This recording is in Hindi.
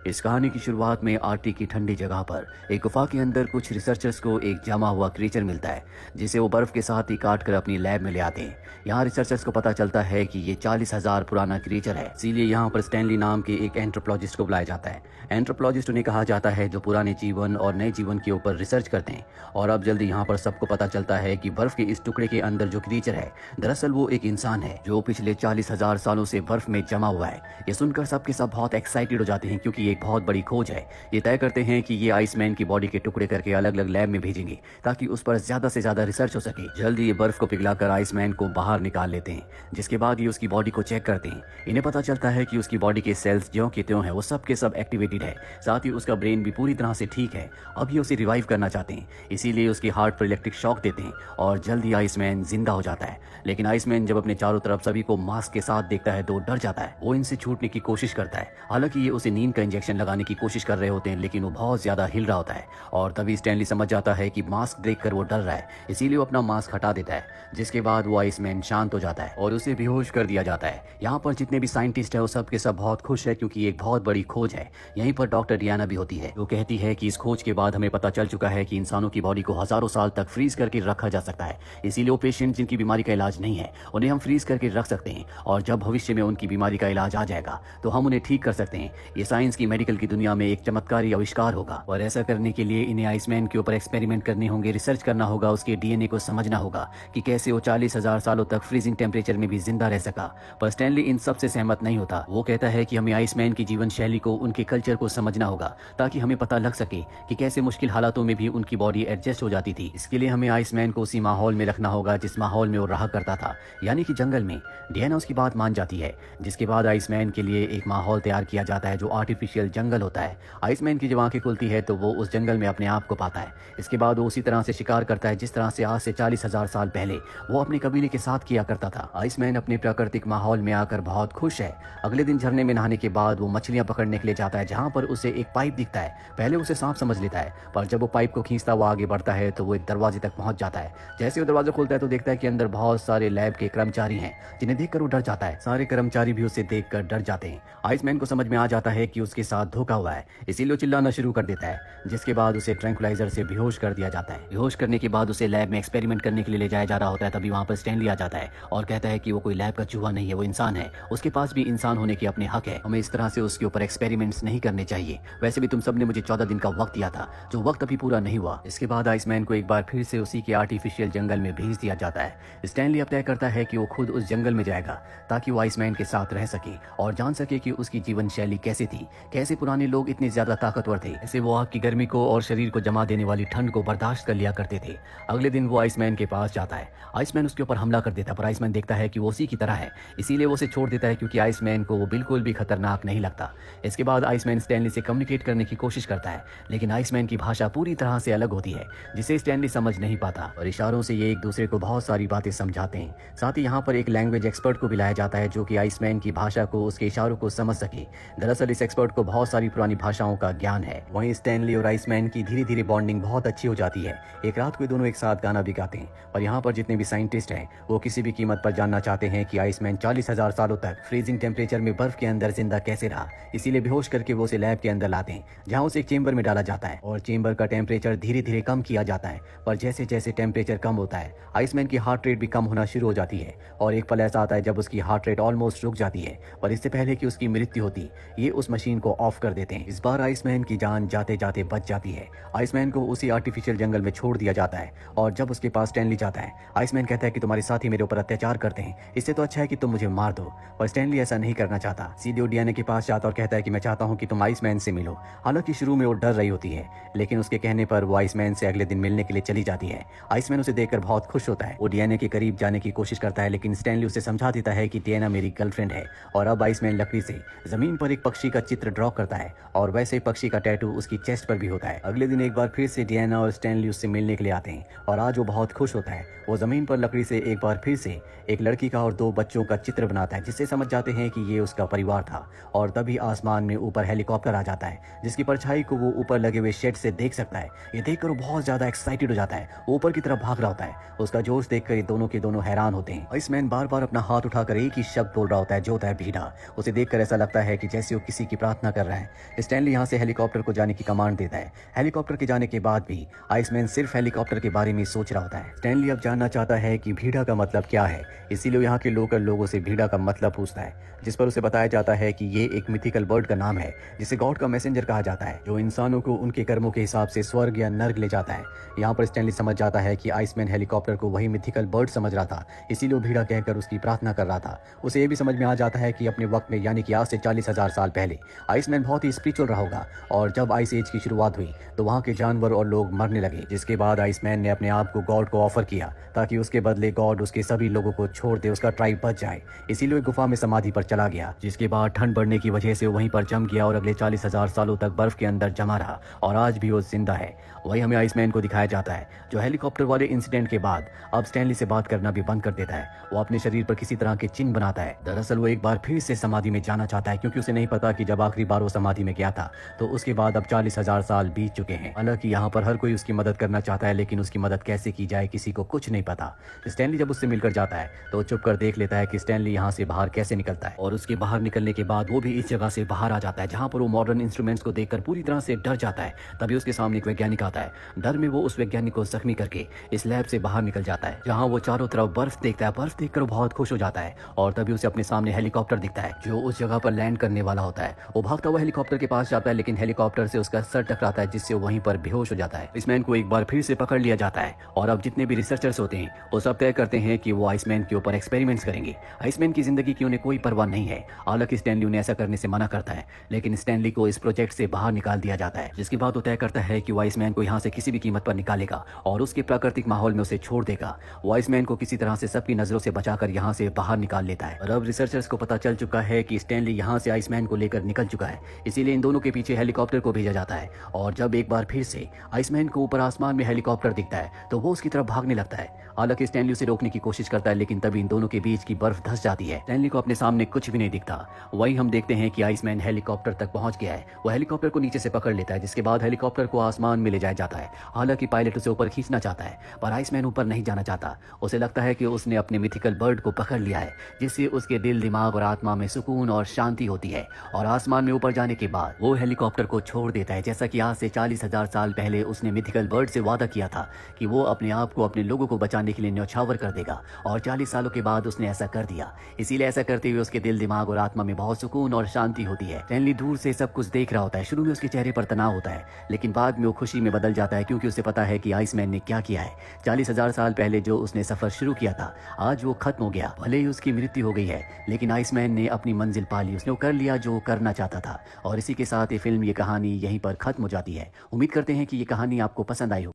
इस कहानी की शुरुआत में आर्कटिक की ठंडी जगह पर एक गुफा के अंदर कुछ रिसर्चर्स को एक जमा हुआ क्रीचर मिलता है, जिसे वो बर्फ के साथ ही काट कर अपनी लैब में ले आते हैं। यहाँ रिसर्चर्स को पता चलता है कि ये 40,000 पुराना क्रीचर है, इसीलिए यहाँ पर स्टैनली नाम के एक एंथ्रोपोलॉजिस्ट को बुलाया जाता है। एंथ्रोपोलॉजिस्ट उन्हें कहा जाता है जो पुराने जीवन और नए जीवन के ऊपर रिसर्च करते हैं। और अब जल्दी यहाँ पर सबको पता चलता है कि बर्फ के इस टुकड़े के अंदर जो क्रीचर है, दरअसल वो एक इंसान है जो पिछले 40,000 सालों से बर्फ में जमा हुआ है। ये सुनकर सबके सब बहुत एक्साइटेड हो जाते हैं, क्योंकि ये एक बहुत बड़ी खोज है। ये तय करते हैं कि ये आइसमैन की बॉडी के टुकड़े करके अलग अलग लैब में भेजेंगे, ताकि उस पर ज्यादा से ज्यादा रिसर्च हो सके। जल्दी ये बर्फ को पिघलाकर आइसमैन को बाहर निकाल लेते हैं, जिसके बाद ये उसकी बॉडी को चेक करते हैं। इन्हें पता चलता है कि उसकी बॉडी के सेल्स ज्यों के त्यों है, वो सब के सब एक्टिवेटेड है। साथ ही उसका ब्रेन भी पूरी तरह से ठीक है। अब ये उसे रिवाइव करना चाहते हैं, इसीलिए उसके हार्ट पर इलेक्ट्रिक शॉक देते हैं और जल्दी आइसमैन जिंदा हो जाता है। लेकिन आइसमैन जब अपने चारों तरफ सभी को मास्क के साथ देखता है तो डर जाता है। वो इनसे छूटने की कोशिश करता है। हालांकि ये उसे नींद का इंजेक्शन लगाने की कोशिश कर रहे होते हैं, लेकिन वो बहुत ज्यादा हिल रहा होता है। और तभी स्टैनली समझ जाता है कि मास्क देखकर वो डर रहा है, इसीलिए वो अपना मास्क हटा देता है। जिसके बाद वो आइसमैन शांत हो जाता है और उसे बेहोश कर दिया जाता है। यहाँ पर जितने भी साइंटिस्ट है वो सब के सब बहुत खुश है, क्योंकि एक बहुत बड़ी खोज है। यहीं पर डॉक्टर डियाना भी होती है। वो कहती है कि इस खोज के बाद हमें पता चल चुका है कि इंसानों की बॉडी को हजारों साल तक फ्रीज करके रखा जा सकता है। इसीलिए वो पेशेंट जिनकी बीमारी का इलाज नहीं है, उन्हें हम फ्रीज करके रख सकते हैं, और जब भविष्य में उनकी बीमारी का इलाज आ जाएगा तो हम उन्हें ठीक कर सकते हैं। ये साइंस की मेडिकल की दुनिया में एक चमत्कारी आविष्कार होगा। और ऐसा करने के लिए इन्हें आइसमैन के ऊपर एक्सपेरिमेंट करने होंगे, रिसर्च करना होगा, उसके डीएनए को समझना होगा कि कैसे वो 40,000 सालों तक फ्रीजिंग टेम्परेचर में भी जिंदा रह सका। पर स्टैनली इन सब से सहमत नहीं होता। वो कहता है कि हमें आइसमैन की जीवन शैली को, उनके कल्चर को समझना होगा, ताकि हमें पता लग सके कि कैसे मुश्किल हालातों में भी उनकी बॉडी एडजस्ट हो जाती थी। इसके लिए हमें आइसमैन को उसी माहौल में रखना होगा जिस माहौल में वो रहा करता था, यानी कि जंगल में। डियाना उसकी बात मान जाती है, जिसके बाद आइसमैन के लिए एक माहौल तैयार किया जाता है जो आर्टिफिशियल जंगल होता है। आइसमैन की जब आंखें खुलती है तो वो उस जंगल में अपने आप को पाता है। इसके बाद वो उसी तरह से शिकार करता है जिस तरह से आज से 40,000 साल पहले वो अपने कबीले के साथ किया करता था। आइसमैन अपने प्राकृतिक माहौल में आकर बहुत खुश है। अगले दिन झरने में नहाने के बाद वो मछलियां पकड़ने के लिए जाता है, जहां पर उसे एक पाइप दिखता है। पहले उसे सांप समझ लेता है, पर जब वो पाइप को खींचता हुआ आगे बढ़ता है तो वो एक दरवाजे तक पहुंच जाता है। जैसे वो दरवाजा खोलता है तो देखता है कि अंदर बहुत सारे लैब के कर्मचारी हैं, जिन्हें देखकर वो डर जाता है। सारे कर्मचारी भी उसे देखकर डर जाते हैं। आइसमैन को समझ में आ जाता है कि उसके साथ धोखा हुआ है, इसीलिए वो चिल्लाना शुरू कर देता है। जिसके बाद उसे ट्रैंक्विलाइजर से बेहोश कर दिया जाता है। बेहोश करने के बाद उसे लैब में एक्सपेरिमेंट करने के लिए ले जाया जा रहा होता है। तभी वहां पर स्टैनली आ जाता है और कहता है कि वो कोई लैब का चूहा नहीं है, वो इंसान है। उसके पास भी इंसान होने के अपने हक है। हमें इस तरह से उसके ऊपर एक्सपेरिमेंट्स नहीं करने चाहिए। वैसे भी तुम सबने मुझे 14 दिन का वक्त दिया था, जो वक्त अभी पूरा नहीं हुआ। इसके बाद आइसमैन को एक बार फिर से उसी के आर्टिफिशियल जंगल में भेज दिया जाता है। स्टैनली अब तय करता है कि वो खुद उस जंगल में जाएगा, ताकि वो आइसमैन के साथ रह सके और जान सके कि उसकी जीवन शैली कैसे थी, कैसे पुराने लोग इतने ज्यादा ताकतवर थे, ऐसे वो आग की गर्मी को और शरीर को जमा देने वाली ठंड को बर्दाश्त कर लिया करते थे। अगले दिन वो आइसमैन के पास जाता है। आइसमैन उसके ऊपर हमला कर देता है, पर आइसमैन देखता है कि वो उसी की तरह है, इसीलिए वो उसे छोड़ देता है, क्योंकि आइसमैन को वो बिल्कुल भी खतरनाक नहीं लगता। इसके बाद आइसमैन स्टैनली से कम्युनिकेट करने की कोशिश करता है, लेकिन आइसमैन की भाषा पूरी तरह से अलग होती है, जिसे स्टैनली समझ नहीं पाता। और इशारों से ये एक दूसरे को बहुत सारी बातें समझाते हैं। साथ ही यहाँ पर एक लैंग्वेज एक्सपर्ट को बुलाया जाता है, जो कि आइसमैन की भाषा को, उसके इशारों को समझ सके। दरअसल इस एक्सपर्ट को बहुत सारी पुरानी भाषाओं का ज्ञान है। वहीं स्टैनली और आइसमैन की धीरे धीरे बॉन्डिंग बहुत अच्छी हो जाती है। एक रात को ये दोनों एक साथ गाना भी गाते हैं। और यहाँ पर जितने भी साइंटिस्ट हैं वो किसी भी कीमत पर जानना चाहते हैं कि आइसमैन 40,000 सालों तक फ्रीजिंग टेम्परेचर में बर्फ के अंदर जिंदा कैसे रहा। इसीलिए बेहोश करके वो उसे लैब के अंदर लाते हैं, जहाँ उसे एक चेंबर में डाला जाता है और चेंबर का टेम्परेचर धीरे धीरे कम किया जाता है। पर जैसे जैसे टेम्परेचर कम होता है, आइसमैन की हार्ट रेट भी कम होना शुरू हो जाती है। और एक पल ऐसा आता है जब उसकी हार्ट रेट ऑलमोस्ट रुक जाती है, पर इससे पहले कि उसकी मृत्यु होती, ये उस मशीन को ऑफ कर देते हैं। इस बार आइसमैन की जान जाते जाते बच जाती है। आइसमैन को उसी आर्टिफिशियल जंगल में छोड़ दिया जाता है। और जब उसके पास स्टैनली जाता है, आइसमैन कहता है कि तुम्हारे साथी मेरे ऊपर अत्याचार करते हैं, इससे तो अच्छा है कि तुम मुझे मार दो। पर स्टैनली ऐसा नहीं करना चाहता। सीधे डियाना के पास जाता और कहता है कि मैं चाहता हूं कि तुम आइसमैन से मिलो। हालांकि शुरू में वो डर रही होती है, लेकिन उसके कहने पर वो आइसमैन से अगले दिन मिलने के लिए चली जाती है। आइसमैन उसे देखकर बहुत खुश होता है। वो डियाना के करीब जाने की कोशिश करता है, लेकिन स्टैनली उसे समझा देता है कि डियाना मेरी गर्लफ्रेंड है। और अब आइसमैन लकड़ी से जमीन पर एक पक्षी का चित्र ड्रॉ करता है, और वैसे ही पक्षी का टैटू उसकी चेस्ट पर भी होता है। अगले दिन एक बार फिर से डियाना और स्टैनली उससे मिलने के लिए आते हैं, और आज वो बहुत खुश होता है। वो जमीन पर लकड़ी से एक बार फिर से एक लड़की का और 2 बच्चों का चित्र बनाता है, जिससे समझ जाते हैं कि ये उसका परिवार था। और तभी आसमान में ऊपर हेलीकॉप्टर आ जाता है, जिसकी परछाई को वो ऊपर लगे हुए शेड से देख सकता है। ये देखकर वो बहुत ज्यादा एक्साइटेड हो जाता है, ऊपर की तरफ भाग रहा होता है। उसका जोश देखकर ये दोनों के दोनों हैरान होते हैं। आइसमैन बार बार अपना हाथ उठाकर एक ही शब्द बोल रहा होता है, जो होता है भीड़ा। उसे देखकर ऐसा लगता है कि जैसे वो किसी की प्रार्थना कर रहे हैं। स्टैनली यहाँ से हेलीकॉप्टर को जाने की कमांड देता है। हेलीकॉप्टर के जाने के बाद भी आइसमैन सिर्फ हेलीकॉप्टर के बारे में सोच रहा होता है। स्टैनली अब जानना चाहता है कि भीड़ा का मतलब क्या है, इसीलिए यहाँ के लोकल लोगों से भीड़ा का मतलब पूछता है, जिस पर उसे बताया जाता है कि ये एक मिथिकल बर्ड का नाम है जिसे गॉड का मैसेंजर कहा जाता है, जो इंसानों को उनके कर्मों के हिसाब से स्वर्ग या नर्क ले जाता है। यहाँ पर स्टैनली समझ जाता है कि आइसमैन हेलीकॉप्टर को वही मिथिकल बर्ड समझ रहा था, इसीलिए वो भीड़ा कहकर उसकी प्रार्थना कर रहा था। उसे ये भी समझ में आ जाता है कि अपने वक्त में यानी कि आज से 40,000 साल पहले आइसमैन बहुत ही स्पिरिचुअल रहा होगा, और जब आइस एज की शुरुआत हुई तो वहाँ के जानवर और लोग मरने लगे, जिसके बाद आइसमैन ने अपने आप को गॉड को ऑफर किया ताकि उसके बदले गॉड उसके सभी लोगों को छोड़ दे, उसका ट्राइब बच जाए। इसीलिए गुफा में समाधि पर चला गया, जिसके बाद ठंड बढ़ने की वजह से वहीं पर जम गया और अगले 40,000 सालों तक बर्फ के अंदर जमा रहा, और आज भी वो जिंदा है। वही हमें आइसमैन को दिखाया जाता है, जो हेलीकॉप्टर वाले इंसिडेंट के बाद अब स्टैनली से बात करना भी बंद कर देता है। वो अपने शरीर पर किसी तरह के चिन्ह बनाता है। दरअसल वो एक बार फिर से समाधि में जाना चाहता है, क्योंकि उसे नहीं पता कि जब आखिरी बार वो समाधि में गया था तो उसके बाद अब 40,000 साल बीत चुके हैं। हालांकि यहाँ पर हर कोई उसकी मदद करना चाहता है, लेकिन उसकी मदद कैसे की जाए किसी को कुछ नहीं पता। स्टैनली जब उससे मिलकर जाता है तो चुप कर देख लेता है कि स्टैनली यहाँ से बाहर कैसे निकलता है, और उसके बाहर निकलने के बाद वो भी इस जगह से बाहर आ जाता है जहाँ पर वो मॉडर्न इंस्ट्रूमेंट्स को देखकर पूरी तरह से डर जाता है। तभी उसके सामने एक वैज्ञानिक आता है। डर में वो उस वैज्ञानिक को जख्मी करके इस लैब से बाहर निकल जाता है, जहाँ वो चारों तरफ बर्फ देखता है। बर्फ देखकर वो बहुत खुश हो जाता है, और तभी उसे अपने सामने हेलीकॉप्टर दिखता है जो उस जगह पर लैंड करने वाला होता है। वो भागता हुआ हेलीकॉप्टर के पास जाता है, लेकिन हेलीकॉप्टर से उसका सर टकराता है, जिससे वो वहीं पर बेहोश हो जाता है। आइसमैन को एक बार फिर से पकड़ लिया जाता है, और अब जितने भी रिसर्चर्स होते हैं वो सब तय करते हैं कि वो आइसमैन के ऊपर एक्सपेरिमेंट्स करेंगे। आइसमैन की जिंदगी की उन्हें कोई परवाह नहीं है। हालांकि स्टैनली उन्हें ऐसा करने से मना करता है, लेकिन स्टैनली को इस प्रोजेक्ट से बाहर निकाल दिया जाता है, जिसके बाद वो तय करता है कि वो आइसमैन को यहाँ से किसी भी कीमत पर निकालेगा और उसके प्राकृतिक माहौल में उसे छोड़ देगा। वो आइसमैन को किसी तरह से सबकी नजरों से बचाकर यहाँ से बाहर निकाल लेता है। और अब रिसर्चर्स को पता चल चुका है कि स्टैनली यहाँ से आइसमैन को लेकर निकल चुका है, इसीलिए इन दोनों के पीछे हेलीकॉप्टर को भेजा जाता है। और जब एक बार फिर से आइसमैन को ऊपर आसमान में हेलीकॉप्टर दिखता है तो वो उसकी तरफ भागने लगता है। हालांकि स्टैनली उसे रोकने की कोशिश करता है, लेकिन तभी इन दोनों के बीच की बर्फ धंस जाती है। स्टैनली को अपने सामने कुछ भी नहीं दिखता। वहीं हम देखते हैं कि आइसमैन हेलीकॉप्टर तक पहुंच गया है। वो हेलीकॉप्टर को नीचे से पकड़ लेता है, जिसके बाद हेलीकॉप्टर को आसमान में ले जाया जाता है। हालांकि पायलट उसे ऊपर खींचना चाहता है, पर आइसमैन ऊपर नहीं जाना चाहता। उसे लगता है कि उसने अपने मिथिकल बर्ड को पकड़ लिया है, जिससे उसके दिल, दिमाग और आत्मा में सुकून और शांति होती है। और आसमान में ऊपर जाने के बाद वो हेलीकॉप्टर को छोड़ देता है, जैसा कि आज से 40,000 साल पहले उसने मिथिकल बर्ड से वादा किया था कि वो अपने आप को अपने लोगों को बचाने के लिए न्यौछावर कर देगा। और 40 सालों के बाद उसने ऐसा कर दिया। इसीलिए ऐसा करते हुए उसके दिल, दिमाग और आत्मा में बहुत सुकून और शांति होती है। स्टैनली दूर से सब कुछ देख रहा होता है। शुरू में उसके चेहरे पर तनाव होता है, लेकिन बाद में वो खुशी में बदल जाता है, क्योंकि उसे पता है कि आइसमैन ने क्या किया है। 40,000 साल पहले जो उसने सफर शुरू किया था, आज वो खत्म हो गया। भले ही उसकी मृत्यु हो गई है, लेकिन आइसमैन ने अपनी मंजिल पा ली। उसने वो कर लिया जो करना चाहता था। और इसी के साथ ये फिल्म, ये कहानी यहीं पर खत्म हो जाती है। उम्मीद करते हैं कि ये कहानी आपको पसंद आई हो।